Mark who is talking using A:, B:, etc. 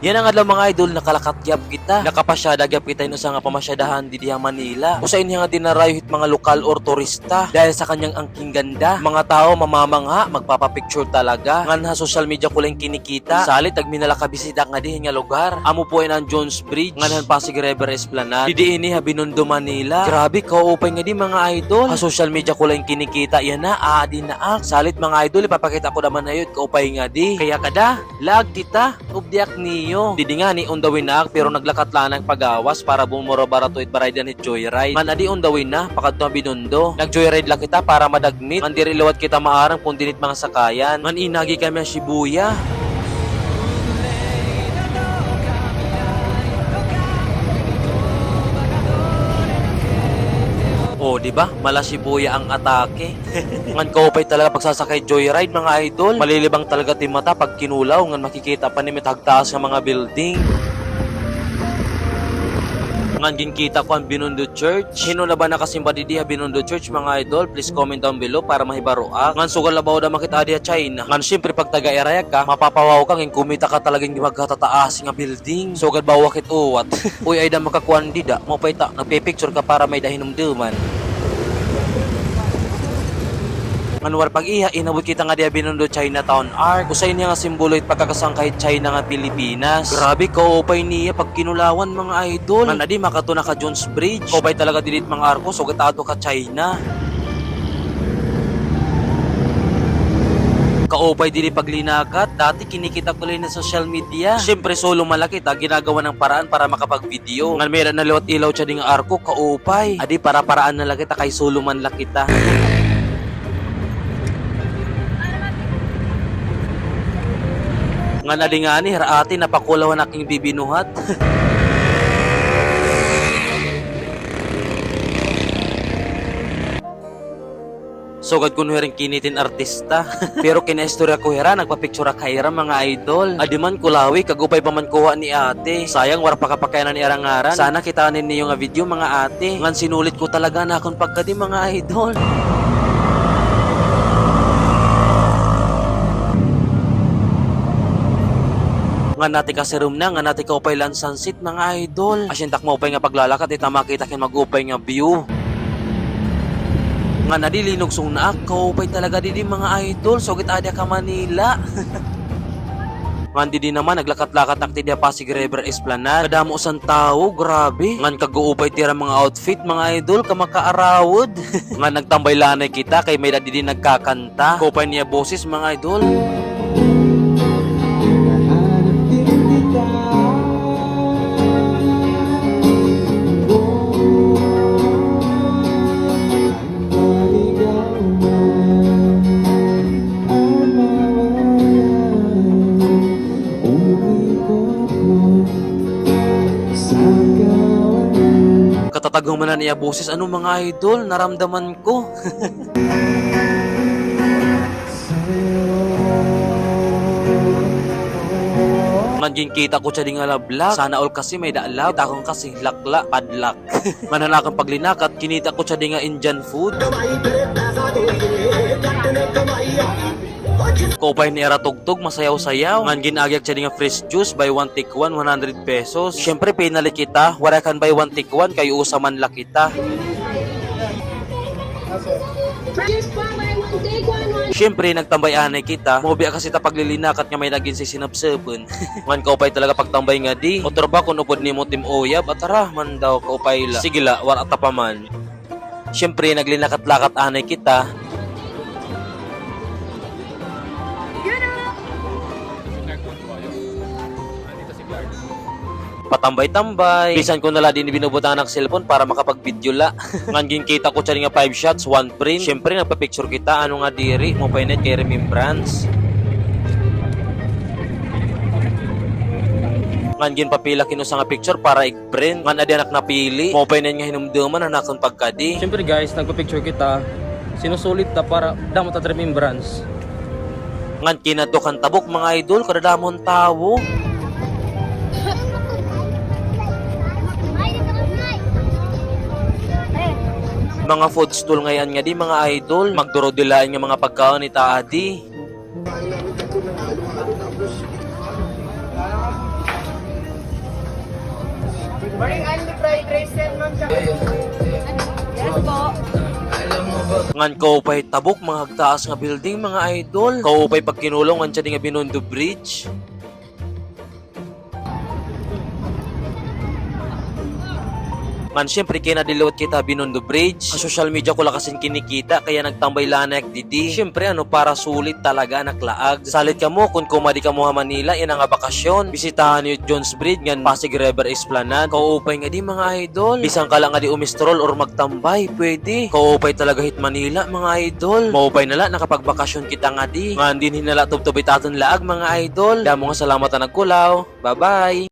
A: Yan ang adlaw mga idol, nakalakatyap kita. Nakapasyada gyap kita ino sa nga pamasyadahan di diha Manila. Usain nga dinarayo hit mga lokal or turista dahil sa kanyang angking ganda. Mga tao mamamangha, magpapapicture talaga. Ngan ha social media ko lang kinikita. Salit ag minalakabisita nga dihin nga lugar. Amo po ang Jones Bridge, ngan Pasig River Esplanade. Di ini ha Binondo Manila. Grabe kaupay nga di mga idol. Ha social media ko lang kinikita yan na adi na ak. Salit mga idol, ipapakita ko naman ayot kaupay nga di. Kaya kada lag tita ubdiak niyo. Didi nga ni undawin na pero naglakat lang ng pagawas para bumuro barato it baraydan ni joyride. Man adi undawin na pakadto Binondo. Nag-joyride lang kita para madagmit. Man diri liwat kita maarang kung dinit mga sakayan. Man inagi kami sa Shibuya. Oh, di ba? Mala Shibuya ang atake. Ngan kaupay talaga pagsasakay joyride mga idol. Malilibang talaga ti mata pag kinulaw ngan makikita pa ni mitagtaas nga mga building. Ngan ginkita ko ang Binondo Church. Sino na ba nakasimba di diha Binondo Church mga idol? Please comment down below para mahibaroak. Ngan sugal labaw da makita diha China. Ngan syempre pag taga-eraya ka, mapapawaw ka ngin kumita ka talagang magkatataas nga building. Sugal bawa kit uwat. Uy ay da makakuan di da. Mo payta nagpi-picture ka para may dahinumduman. Manuwar pag iya, inabot kita nga diya Binondo Chinatown Arc. Usay niya nga simbolo it pagkakasangkay China nga Pilipinas. Grabe kaupay niya pag kinulawan mga idol. Man adi makatuna ka Jones Bridge. Kaupay talaga dilit mga arko, so gatado ka China. Kaupay dili paglinakat, dati kinikita ko lang na social media. Siyempre solo malaki ta, ginagawa ng paraan para makapag-video. Ngan meron na liwat ilaw siya ding arko, kaupay. Adi para paraan na laki ta kay solo man laki ta. Nga nalingani, haraati, napakulawan aking bibinuhat. Sugad ko rin kinitin artista. Pero kinaistorya ko hira, nagpapicture kayra mga idol. Adiman kulawi, kagupay pa man kuha ni ate. Sayang, war pa kapakayanan ni arangaran. Sana kitanin niyo nga video mga ate. Ngan sinulit ko talaga na akong pagkadi mga idol. Nga natin kasi room na, nga natin kaupay lang sunset mga idol. Asintak mo upay nga paglalakat, ita makita kin mag-upay nga view. Nga nadilinog suna, kaupay talaga didi mga idol. So adya ka Manila. Ngan di naman naglakat-lakat nakti diya Pasig River Esplanade. Kadamo sang tao, grabe. Ngan kaguupay tira mga outfit mga idol, kamakaarawod. Ngan nagtambay lanay kita kay may didi nagkakanta. Kaupay niya boses mga idol. Katatagong man na niya boses, ano mga idol, naramdaman ko. Naging kita ko siya di nga lablak. Sana all kasi may daalab. Kita kong kasi lakla, padlak. Mananakang paglinakat, kinita ko siya di nga Indian food. Kaupay ni Era Tugtog, masayaw-sayaw. Ngan ginagyak siya di nga fresh juice, buy one take one, 100 pesos. Siyempre, pinali kita. Wala kan buy one take one, kayo usaman la kita. Siyempre, nagtambay-anay kita. Mahubi kasi ta paglilinakat nga may naging si sinapsapon. Ngan kaupay talaga pagtambay nga di. Otor ba kung upod ni mo Tim Oyab? At tara, man daw kaupay la. Sige la, war ata pa man. Siyempre, naglinakat-lakat anay kita. Patambay-tambay. Bisan ko nala din binubutan ng cellphone para makapag-video la. Ngan kita ko siya nga 5 shots, 1 print. Siyempre, nagpa-picture kita. Ano nga diri? Mo pa inet kay remembrance. Ngan papila kinusa nga picture para i-print. Ngan adi anak napili. Mo pa inet nga hinumduman anakon pagkadi.
B: Siyempre guys, nagpa-picture kita. Sinusulit ta para damot at remembrance.
A: Ngan kinato kan tabok mga idol, kadadamon tawo. Mga food stall ngayon nga di mga idol, magduro-dilain nga mga pagkaon ni Taadi.
C: Morning only fried rice yan, ma'am. Yes po.
A: Ngan ko pa'y tabok mga hagtaas nga building mga idol. Kau pa'y pagkinulong ang siya nga Binondo Bridge. Man, syempre kinadilawat kita Binondo Bridge. Sa social media ko lang kasing kinikita, kaya nagtambay lanak didi. Syempre para sulit talaga naklaag. Salit ka mo kung kumadi ka mo ha Manila, yan ang nga bakasyon. Bisitahan niyo Jones Bridge, ngan Pasig River Esplanade. Kaupay nga di mga idol. Bisang ka lang nga di umistrol or magtambay, pwede. Kaupay talaga hit Manila mga idol. Maupay nala, nakapagbakasyon kita nga di. Ngan din hinala tubtubit aton laag mga idol. Damo nga salamat na nagkulaw. Bye-bye!